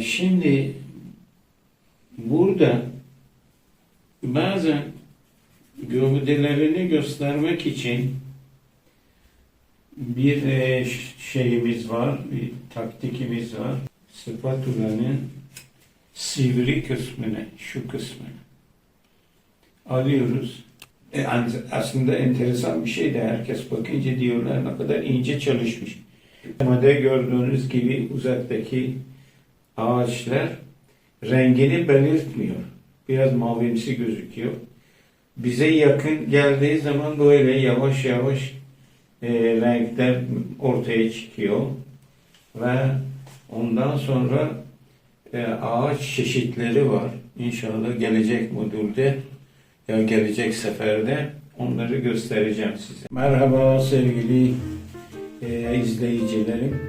Şimdi burada bazen gövdelerini göstermek için bir şeyimiz var, bir taktikimiz var. Spatulanın sivri kısmını, şu kısmını alıyoruz. Aslında enteresan bir şey de herkes bakınca diyorlar ne kadar ince çalışmış. Ama gördüğünüz gibi uzaktaki ağaçlar rengini belirtmiyor. Biraz mavimsi gözüküyor. Bize yakın geldiği zaman böyle yavaş yavaş renkler ortaya çıkıyor. Ve ondan sonra ağaç çeşitleri var. İnşallah gelecek modülde ya gelecek seferde onları göstereceğim size. Merhaba sevgili izleyicilerim.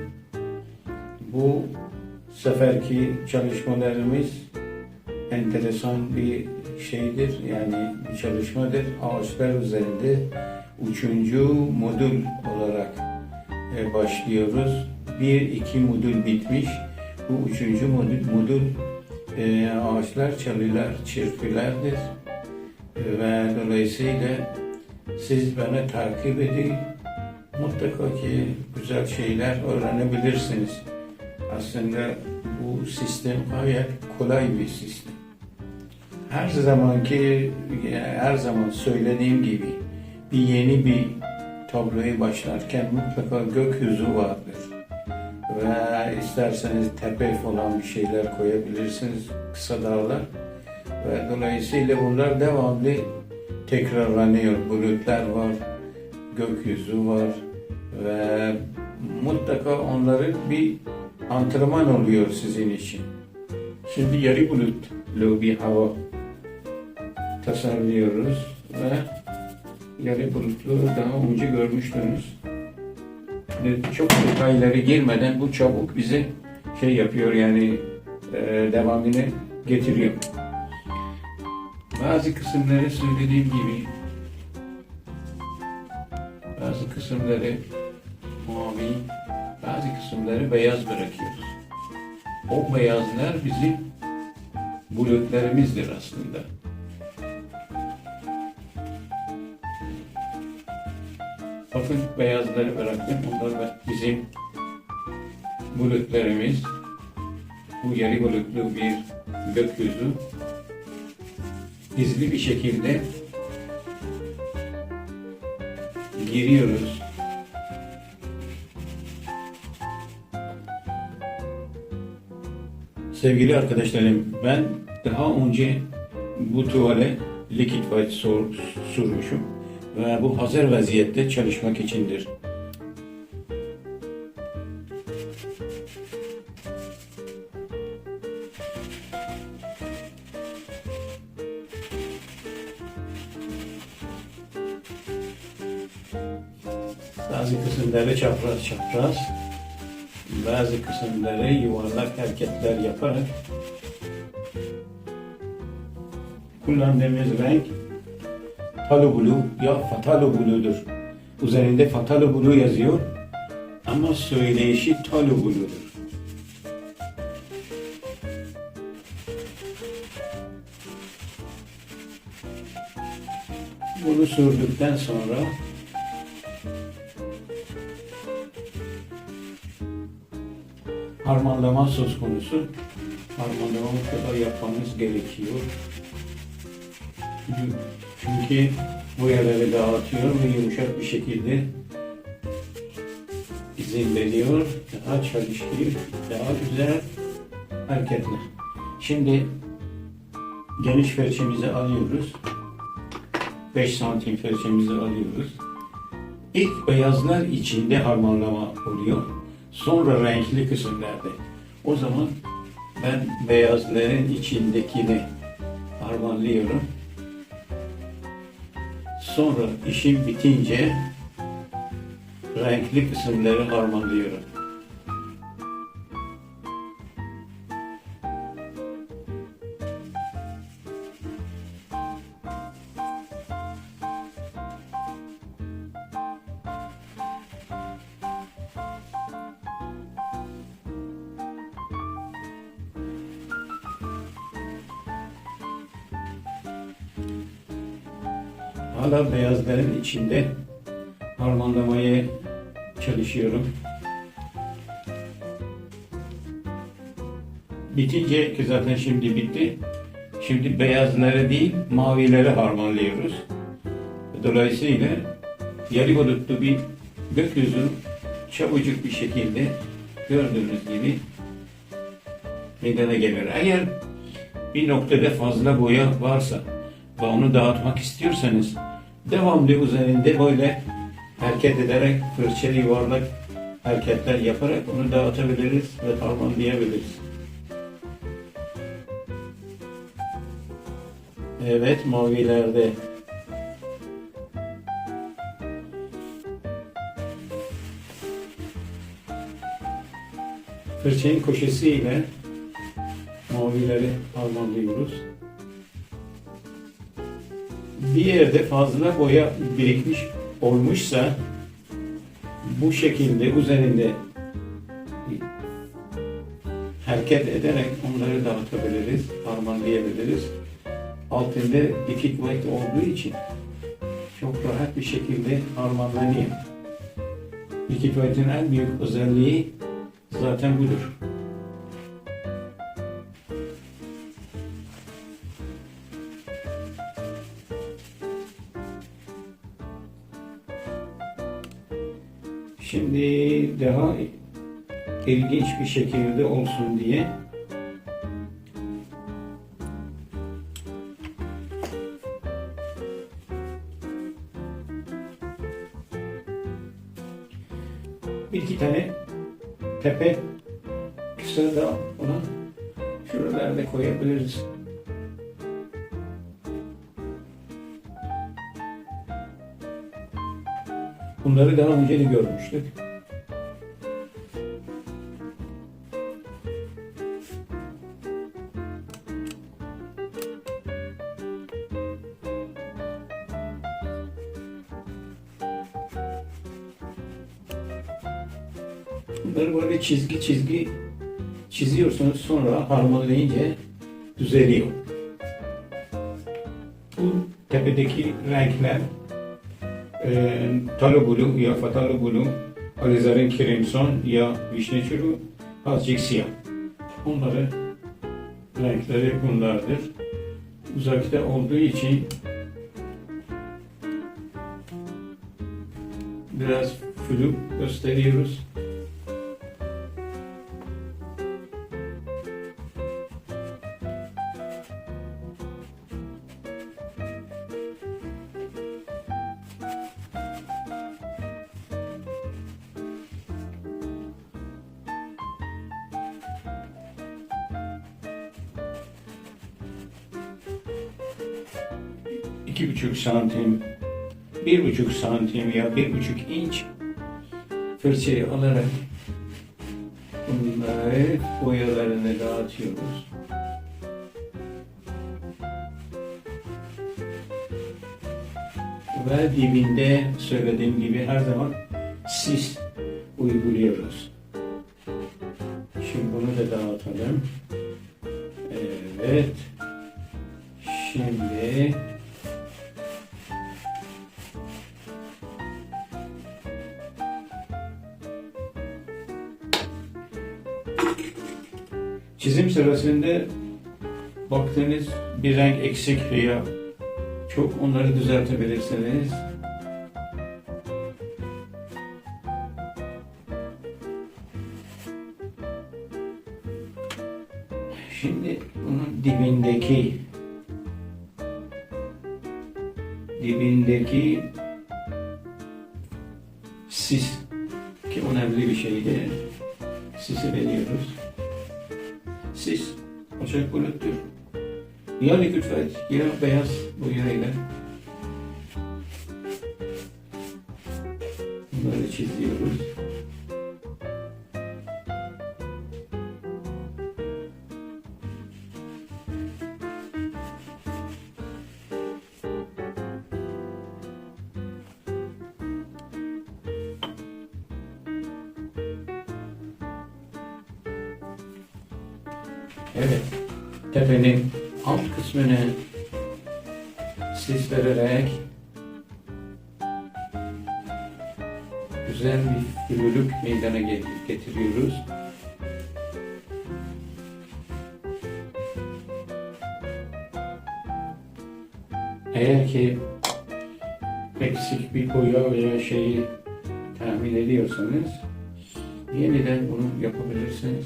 Bu seferki çalışmalarımız enteresan bir şeydir. Yani bir çalışmadır. Ağaçlar üzerinde 3. modül olarak başlıyoruz. 1-2 modül bitmiş. Bu 3. modül ağaçlar, çalılar, çırpılardır. Ve dolayısıyla siz beni takip edin. Mutlaka ki güzel şeyler öğrenebilirsiniz. Aslında bu sistem gayet kolay bir sistem. Her zaman söylediğim gibi yeni bir tabloyu başlarken mutlaka gökyüzü vardır. Ve isterseniz tepe falan bir şeyler koyabilirsiniz, kısa dağlar. Ve dolayısıyla bunlar devamlı tekrarlanıyor. Bulutlar var, gökyüzü var ve mutlaka onların bir antrenman oluyor sizin için. Şimdi yarı bulutlu bir hava tasarlıyoruz ve yarı bulutlu daha önce görmüştünüz. Çok detaylara girmeden bu çabuk bize şey yapıyor yani devamını getiriyor. Bazı kısımları söylediğim gibi bazı kısımları mavi, bazı kısımları beyaz bırakıyoruz. O beyazlar bizim bulutlarımızdır aslında. Bakın beyazları bıraktım. Onlar bizim bulutlarımız. Bu yarı bulutlu bir gökyüzü. Hızlı bir şekilde giriyoruz. Sevgili arkadaşlarım, ben daha önce bu tuvale liquid white sürmüşüm ve bu hazır vaziyette çalışmak içindir. Bazı kısımları çapraz, bazı kısımları yuvarlak hareketler yaparak kullandığımız renk Phthalo Blue ya Phthalo Blue'dur. Üzerinde Phthalo Blue yazıyor ama söyleyişi Phthalo Blue'dur. Bunu sürdükten sonra harmanlama söz konusu. Harmanlama mutlaka yapmamız gerekiyor. Çünkü boyaları dağıtıyor ve yumuşak bir şekilde izin veriyor. Daha çalışıyor, daha güzel hareketler. Şimdi geniş fırçamızı alıyoruz. 5 santim fırçamızı alıyoruz. İlk beyazlar içinde harmanlama oluyor. Sonra renkli kısımlarda. O zaman ben beyazların içindekini harmanlıyorum. Sonra işim bitince renkli kısımları harmanlıyorum. hala beyazların içinde harmanlamaya çalışıyorum. Bitince, ki zaten şimdi bitti, şimdi beyazları değil mavileri harmanlıyoruz. Dolayısıyla yarı bulutlu bir gökyüzü çabucak bir şekilde gördüğünüz gibi meydana gelir. Eğer bir noktada fazla boya varsa ve onu dağıtmak istiyorsanız devamlı üzerinde böyle hareket ederek, fırça yuvarlak hareketler yaparak onu dağıtabiliriz ve harmanlayabiliriz. Evet, mavilerde fırçanın köşesiyle mavileri harmanlıyoruz. Bir yerde fazla boya birikmiş olmuşsa bu şekilde üzerinde hareket ederek onları dağıtabiliriz, harmanlayabiliriz. Altında dikit white olduğu için çok rahat bir şekilde harmanlanıyor. Dikit white'in en büyük özelliği zaten budur. Şimdi daha ilginç bir şekilde olsun diye bir iki tane tepe kısa da ona şuralarda koyabiliriz. Bunları daha önce de görmüştük. Bunları böyle çizgi çizgi çiziyorsunuz, sonra harmanlayınca düzeliyor. Bu tepedeki renkler Talo Blue ya Fatalo Blue, Alizarin Crimson ya Vişne Çürü, azıcık siyah. Onların renkleri bunlardır. Uzakta olduğu için biraz flu gösteriyoruz. İki buçuk santim, 1,5 santim ya 1,5 inç fırçayı alarak bunları boyalarını dağıtıyoruz. Ve dibinde söylediğim gibi her zaman sis uyguluyoruz. Şimdi bunu da dağıtalım. Evet. Şimdi çizim sırasında baktığınız bir renk eksik veya çok, onları düzeltebilirsiniz. Şimdi bunun dibindeki sis, ki önemli bir şeydi, sisi veriyoruz. Sis açık buluttur. Ya likit white ya beyaz boyayla bunları çiziyoruz. Evet, tepenin alt kısmını sis vererek güzel bir flülük meydana getiriyoruz. Eğer ki eksik bir boya veya şeyi tahmin ediyorsanız yeniden bunu yapabilirsiniz.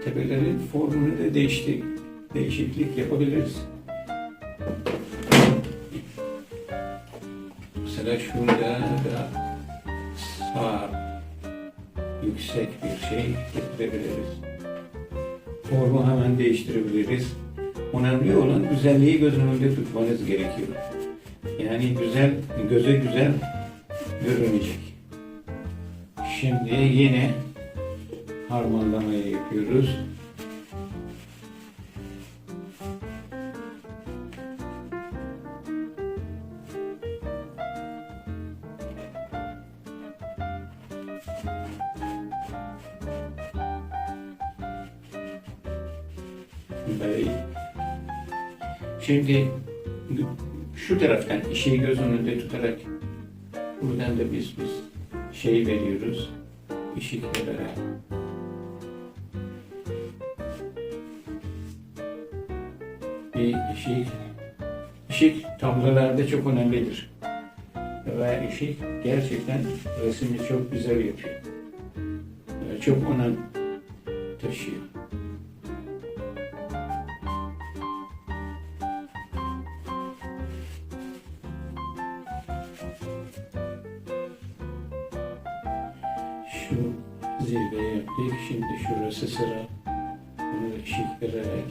Tepelerin formunu da değişiklik yapabiliriz. Mesela şurada da sağ yüksek bir şey getirebiliriz. Formu hemen değiştirebiliriz. Önemli olan güzelliği göz önünde tutmanız gerekiyor. Yani güzel, göze güzel görünecek. Şimdi yine harmanlamayı yapıyoruz. Şimdi şu taraftan işi göz önünde tutarak buradan da biz şey veriyoruz. Işık vererek. Bir ışık tablolarda çok önemlidir. Ve ışık gerçekten resmi çok güzel yapıyor. Ve çok önem taşıyor. Şu zirveyi yaptık. Şimdi şurası sıra. Bunu ışık vererek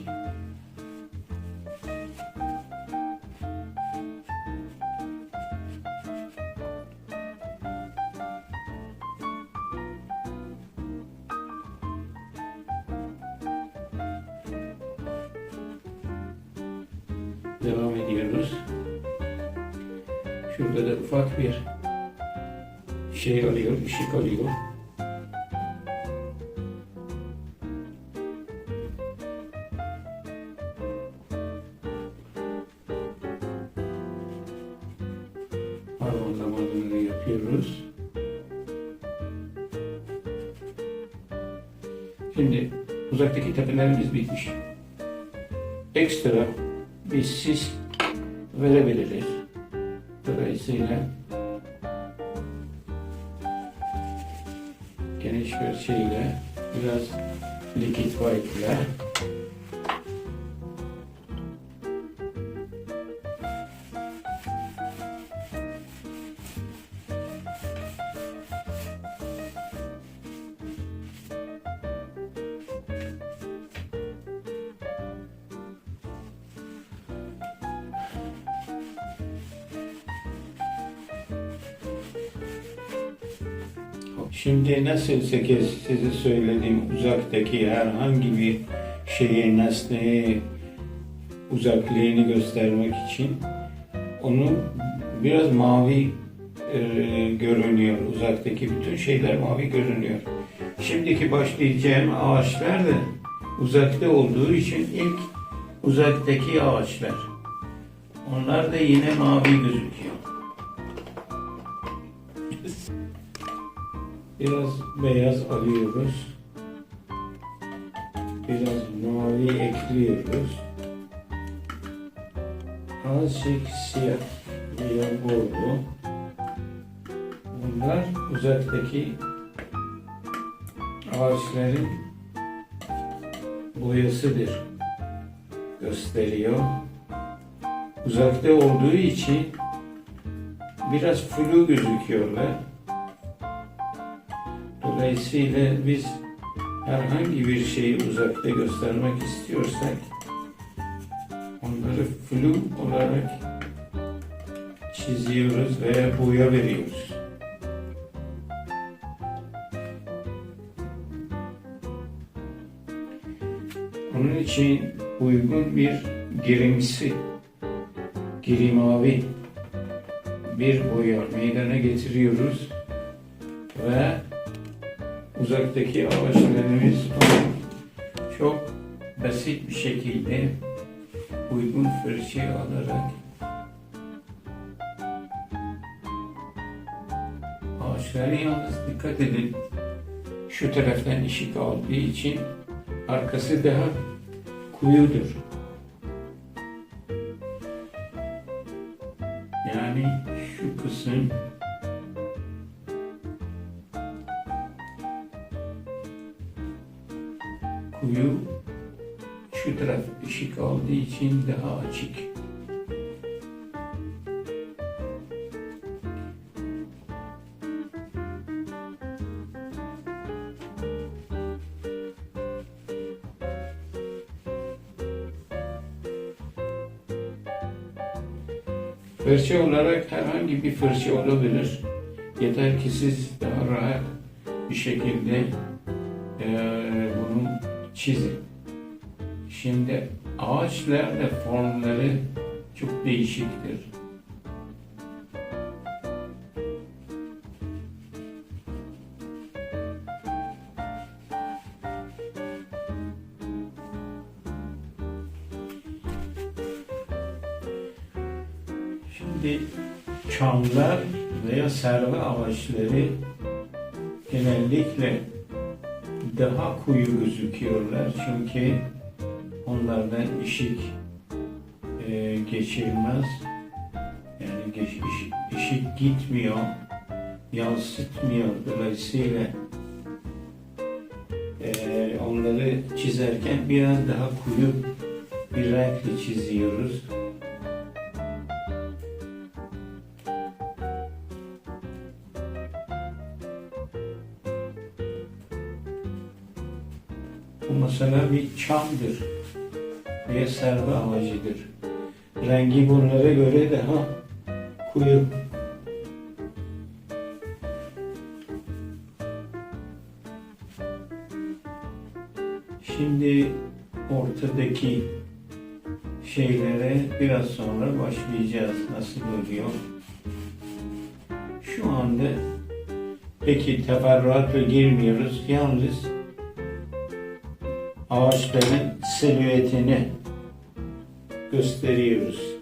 devam ediyoruz. Şurada da ufak bir şey alıyor, ışık alıyor. Harmanlamalarını yapıyoruz. Şimdi uzaktaki tepelerimiz bitmiş. Ekstra bir sis verebiliriz. Dolayısıyla geniş bir şeyle, biraz liquid white ile şimdi nasıl size söylediğim uzaktaki herhangi bir şeyi, nesneyi uzaklığını göstermek için onu biraz mavi görünüyor. Uzaktaki bütün şeyler mavi görünüyor. Şimdiki başlayacağım ağaçlar da uzakta olduğu için ilk uzaktaki ağaçlar. Onlar da yine mavi gözüküyor. Biraz beyaz alıyoruz. Biraz mavi ekliyoruz. Azıcık siyah veya bordo. Bunlar uzaktaki ağaçların boyasıdır. Gösteriyor. Uzakta olduğu için biraz flu gözüküyorlar. Dolayısıyla biz herhangi bir şeyi uzakta göstermek istiyorsak onları flu olarak çiziyoruz veya boya veriyoruz. Onun için uygun bir girimsi, gri mavi bir boya meydana getiriyoruz ve uzaktaki ağaçlarımız çok basit bir şekilde uygun fırça alarak ağaçlara yalnız dikkat edin, şu taraftan ışık aldığı için arkası daha kuyudur. Yani şu kısım kuyu, şu taraf ışık aldığı için daha açık. Fırça olarak herhangi bir fırça olabilir. Yeter ki siz daha rahat bir şekilde bunu çizin. Şimdi ağaçlarda formları çok değişiktir. Şimdi çamlar veya serve ağaçları genellikle daha koyu gözüküyorlar çünkü onlardan ışık geçirmez, yani ışık gitmiyor, yansıtmıyor. Dolayısıyla onları çizerken biraz daha koyu bir renkle çiziyoruz. Bu mesela bir çamdır veya serve ağacıdır. Rengi bunlara göre daha koyu. Şimdi ortadaki şeylere biraz sonra başlayacağız. Nasıl oluyor? Şu anda peki teferruatla girmiyoruz. Yalnız ağaçların silüetini gösteriyoruz.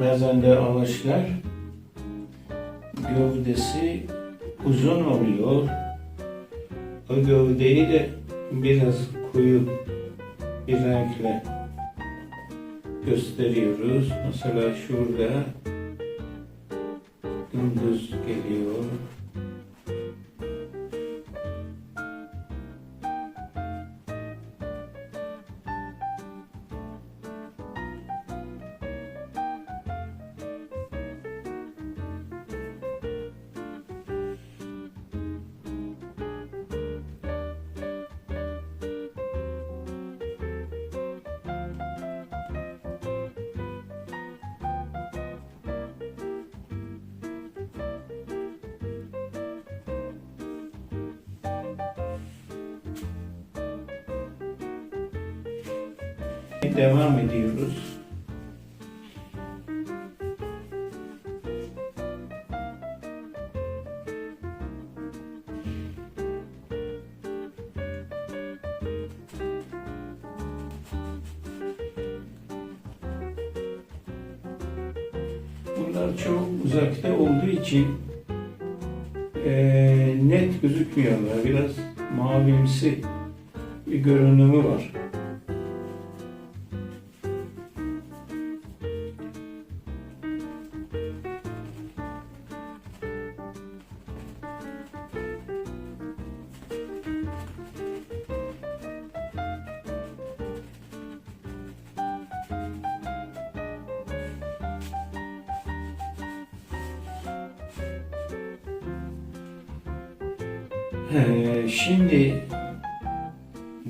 Bazen de ağaçlar gövdesi uzun oluyor. O gövdeyi de biraz koyu bir renkle gösteriyoruz. Mesela şurada dümdüz geliyor. Devam ediyoruz. Bunlar çok uzakta olduğu için net gözükmüyorlar. Biraz mavimsi bir görünümü var. Şimdi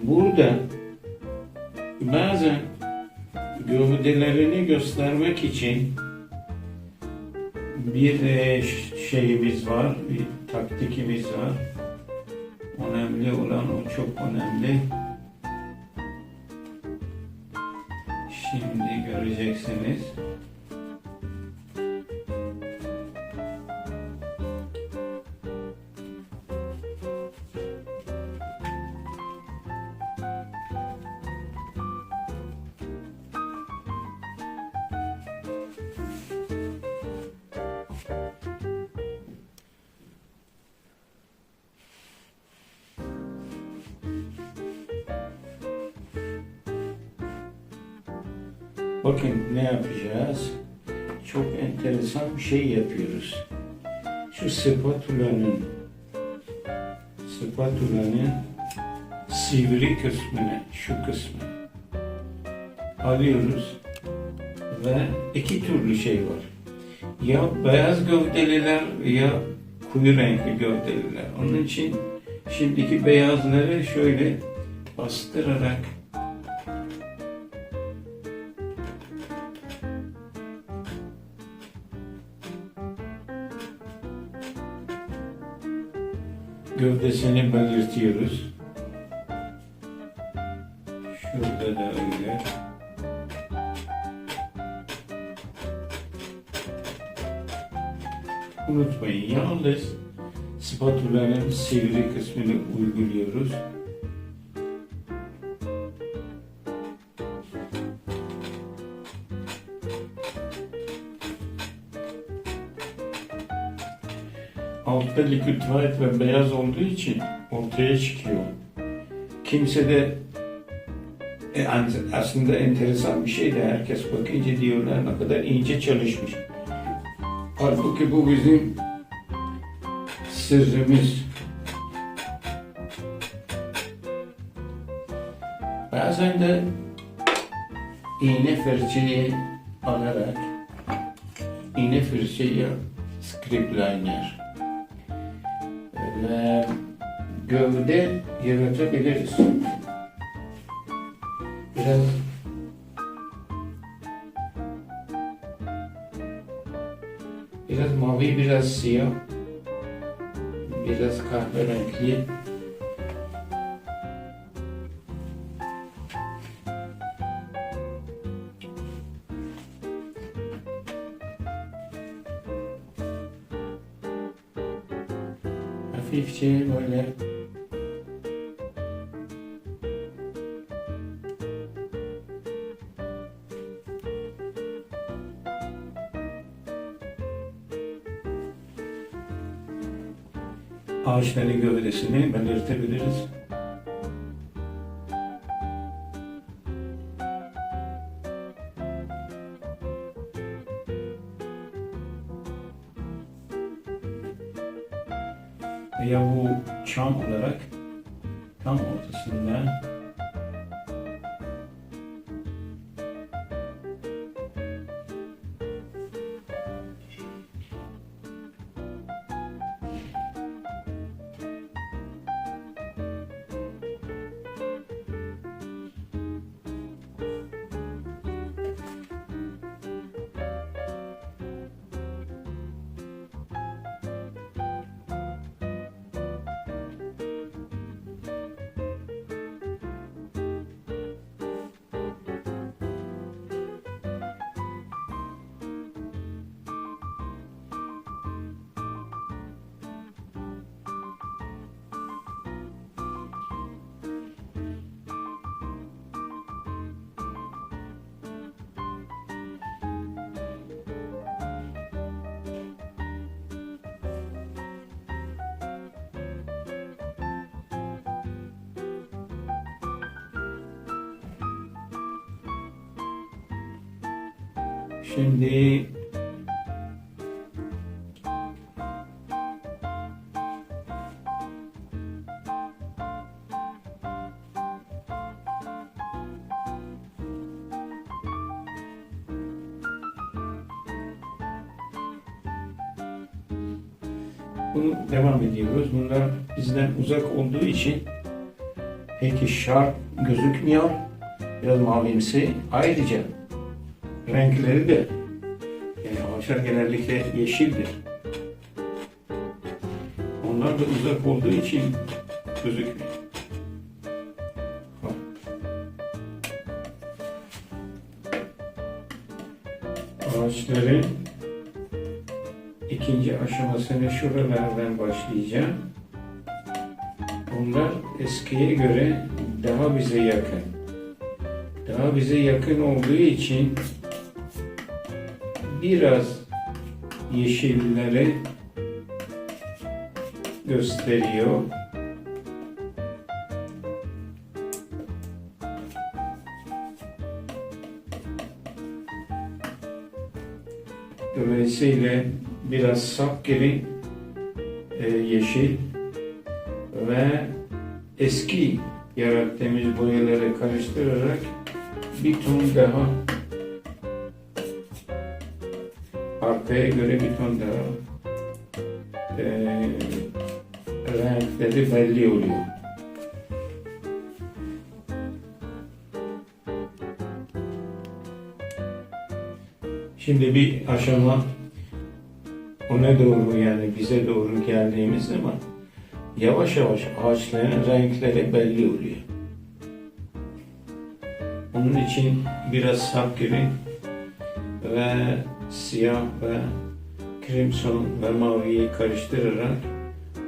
burada bazen gövdelerini göstermek için bir şeyimiz var, bir taktikimiz var. Önemli olan o, çok önemli. Şimdi göreceksiniz. Bakın ne yapacağız? Çok enteresan bir şey yapıyoruz. Şu spatulanın sivri kısmını, şu kısmı alıyoruz ve iki türlü şey var. Ya beyaz gövdeliler ya koyu renkli gövdeliler. Onun için şimdiki beyazları şöyle bastırarak gövdesini belirtiyoruz. Şurada da öyle. Unutmayın, yalnız spatulanın sivri kısmını uyguluyoruz. Altta liquid white ve beyaz olduğu için ortaya çıkıyor. Kimse de aslında enteresan bir şey de, herkes bakınca diyorlar ne kadar ince çalışmış. Halbuki bu bizim sırrımız. Bazen de iğne fırçayı alarak iğne fırçayı script liner ve gövde yaratabiliriz. Biraz mavi, biraz siyah, biraz kahverengi. Hafifçe böyle ağaçların gövdesini belirtebiliriz. Veya bu çam olarak tam ortasında şimdi Bunu devam ediyoruz. Bunlar bizden uzak olduğu için peki şarp gözükmüyor. Biraz mavimsi. Ayrıca renkleri de, yani ağaçlar genellikle yeşildir. Onlar da uzak olduğu için gözükmüyor. Ağaçların ikinci aşamasını şuralardan başlayacağım. Bunlar eskiye göre daha bize yakın. Daha bize yakın olduğu için biraz yeşilleri gösteriyor. Dolayısıyla biraz sapgiri yeşil ve eski yarattığımız boyaları karıştırarak bir ton daha, arkaya göre bir ton daha renkleri belli oluyor. Şimdi bir aşama ona doğru, yani bize doğru geldiğimiz zaman yavaş yavaş ağaçların renkleri belli oluyor. Onun için biraz sapgiri ve siyah ve crimson ve maviyi karıştırarak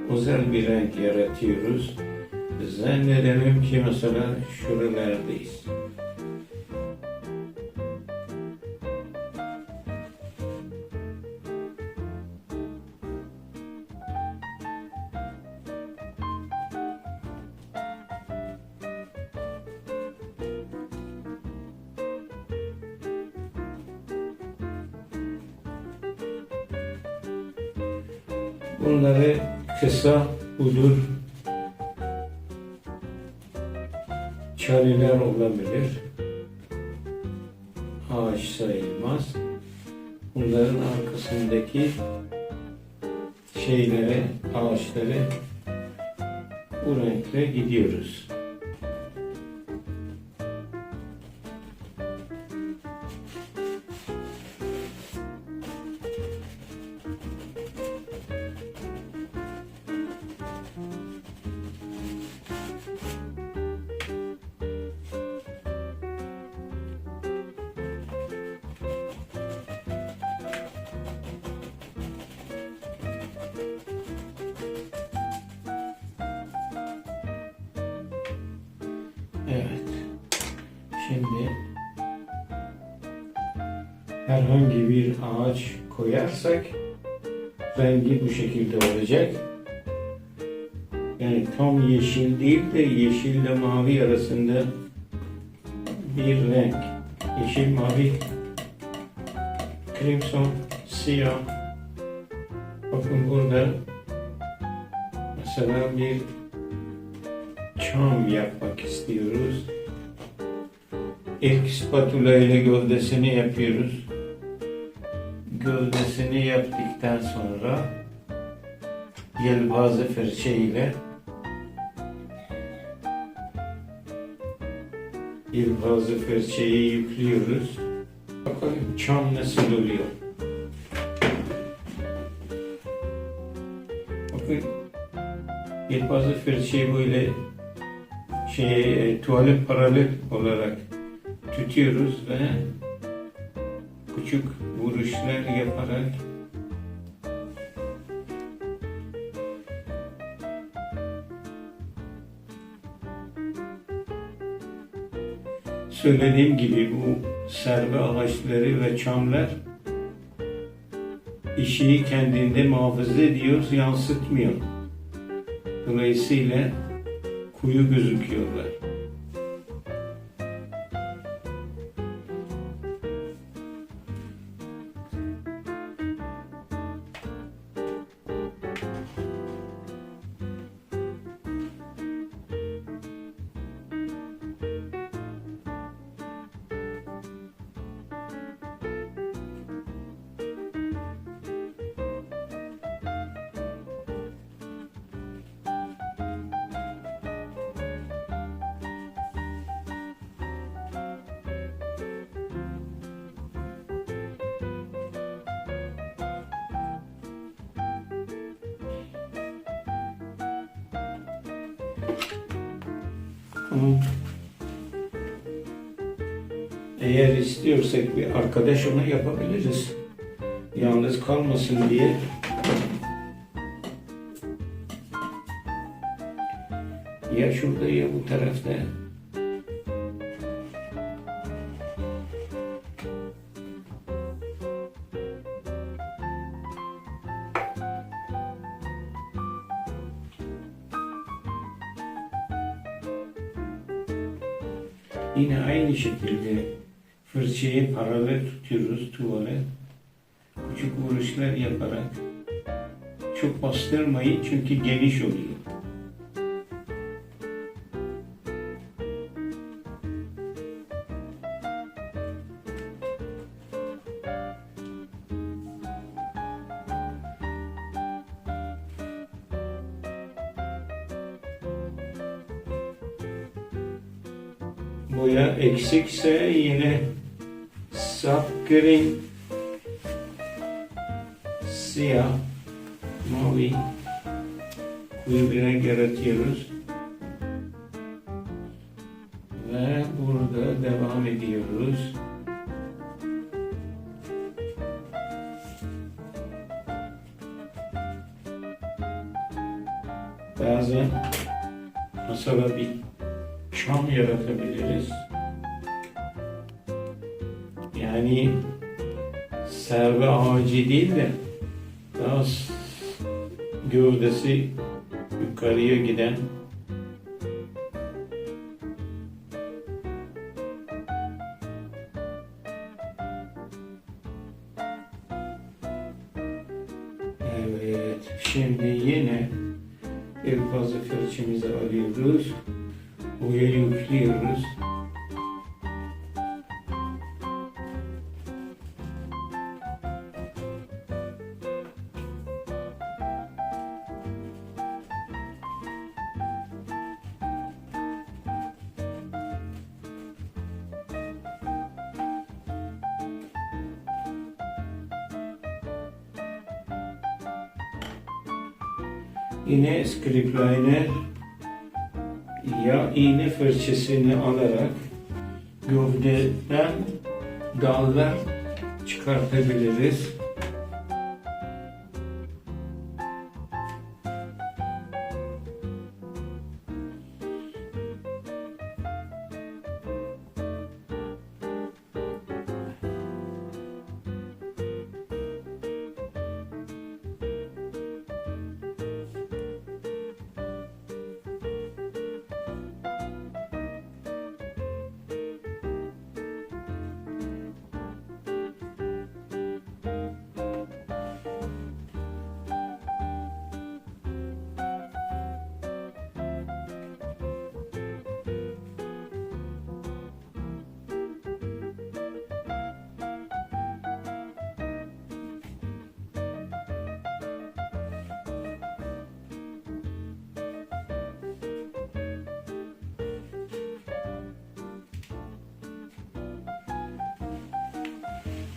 özel bir renk yaratıyoruz. Zannedelim ki mesela şuralardayız. Bunları kısa udur çariler olabilir. Ağaç sayılmaz. Bunların arkasındaki şeylere, ağaçları bu renkle gidiyoruz. Evet. Şimdi herhangi bir ağaç koyarsak rengi bu şekilde olacak. Yani tam yeşil değil de yeşille mavi arasında bir renk. Yeşil, mavi, crimson, siyah. Bakın burada mesela bir çam yapmak istiyoruz. İlk spatula ile gövdesini yapıyoruz. Gövdesini yaptıktan sonra yelpaze fırça ile yelpaze fırçayı yüklüyoruz. Bakın çam nasıl oluyor. Bakın yelpaze fırçayı böyle tuvalet paralel olarak tutuyoruz ve küçük vuruşlar yaparak söylediğim gibi bu serve ağaçları ve çamlar ışığı kendinde muhafaza ediyor, yansıtmıyor. Dolayısıyla koyu gözüküyorlar. Ama eğer istiyorsak bir arkadaş onu yapabiliriz. Yalnız kalmasın diye. Ya şurada ya bu tarafta. Yine aynı şekilde fırçayı paralel tutuyoruz tuvale. Küçük vuruşlar yaparak. Çok bastırmayın çünkü geniş oluyor. Boya eksikse yine saf green, siyah, mavi koyu bir renk yaratıyoruz. Ve burada devam ediyoruz. Bazen masada bir çam yaratabiliriz. Yani serve ağacı değil de daha gövdesi yukarıya giden evet, şimdi yine bir fazla fırçamızı alıyoruz. Boya yüklüyoruz. Yine script liner ya iğne fırçasını alarak gövdeden dallar çıkartabiliriz.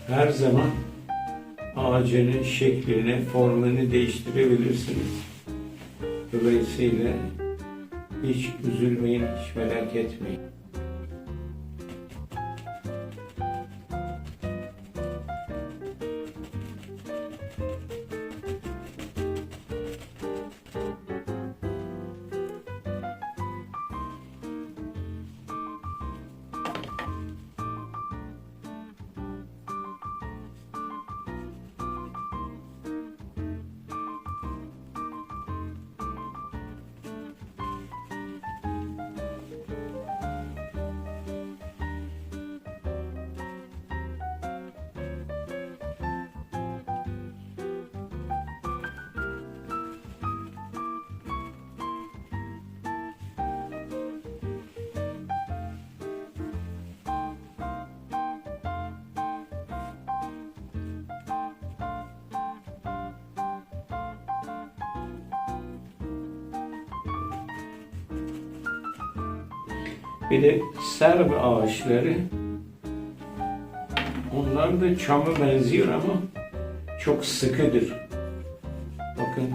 Her zaman ağacının şeklini, formunu değiştirebilirsiniz. Dolayısıyla hiç üzülmeyin, hiç merak etmeyin. Bir de serv ağaçları, onlar da çama benziyor ama çok sıkıdır. Bakın.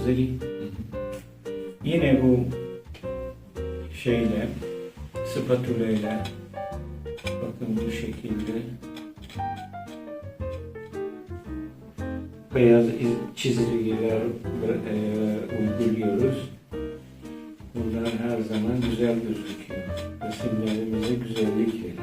hazır. Yine bu şeyle, spatula ile bakın bu şekilde beyaz çizgiler uyguluyoruz. Bunlar her zaman güzel gözüküyor. Resimlerimize güzellik veriyor.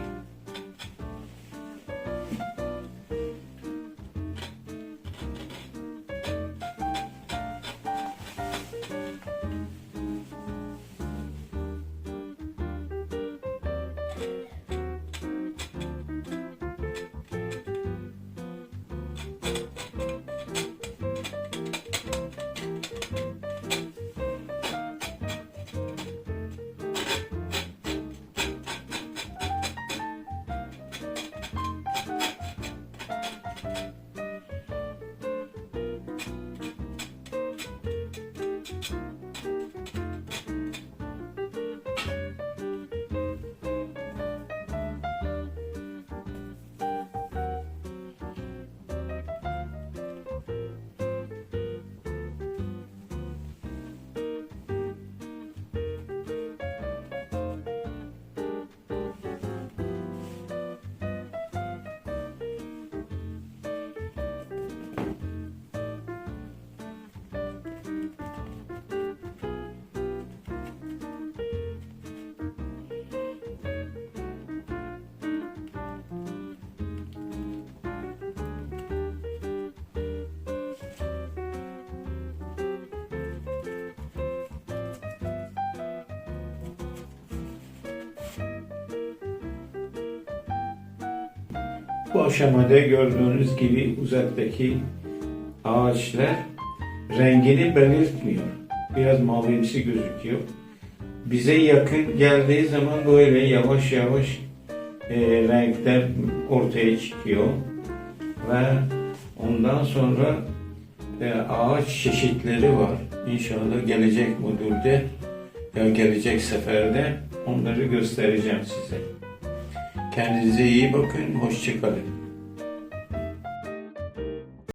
Bu aşamada gördüğünüz gibi uzaktaki ağaçlar rengini belirtmiyor. Biraz mavimsi gözüküyor. Bize yakın geldiği zaman böyle yavaş yavaş renkler ortaya çıkıyor. Ve ondan sonra ağaç çeşitleri var. İnşallah gelecek modülde ya gelecek seferde onları göstereceğim size. Kendinize iyi bakın, hoşça kalın.